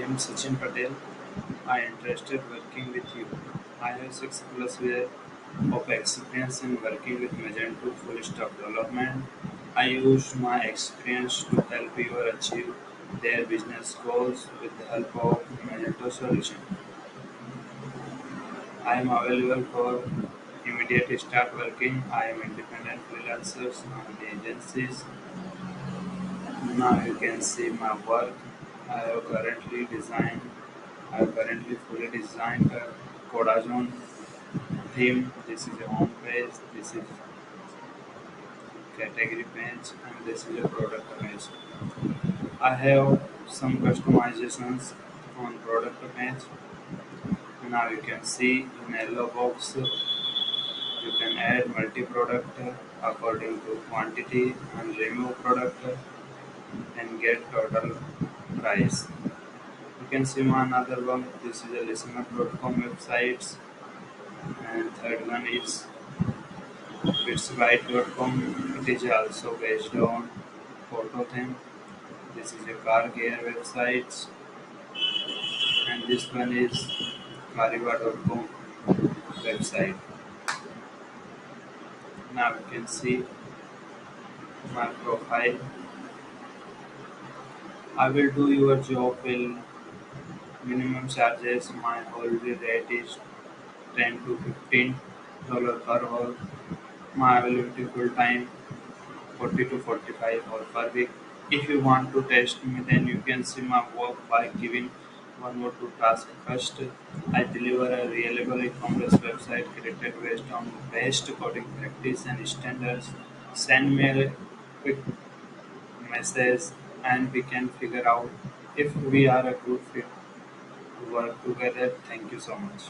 am Sachin Patel. I am interested working with you. I have 6 plus years of experience in working with Magento full stack development. I use my experience to help you achieve their business goals with the help of Magento solution. I am available for immediate start working. I am independent freelancers on the agencies. Now you can see my work. I have currently designed. I have currently fully designed a Codazone theme. This is a home page. This is category page, and this is a product page. I have some customizations on product page. Now you can see in yellow box you can add multi-product according to quantity and remove product and get total price. You can see one another one. This is a listener.com websites, and third one is bitsbyte.com. It is also based on photo theme. This is a car gear websites, and this one is cariva.com website. Now you can see my profile. I will do your job well. Minimum charges. My hourly rate is 10 to $15 per hour. My availability full time 40 to 45 hours per week. If you want to test me, then you can see my work by giving one or two tasks. First, I deliver a reliable e-commerce website created based on best coding practice and standards. Send me a quick message and we can figure out if we are a good fit to work together. Thank you so much.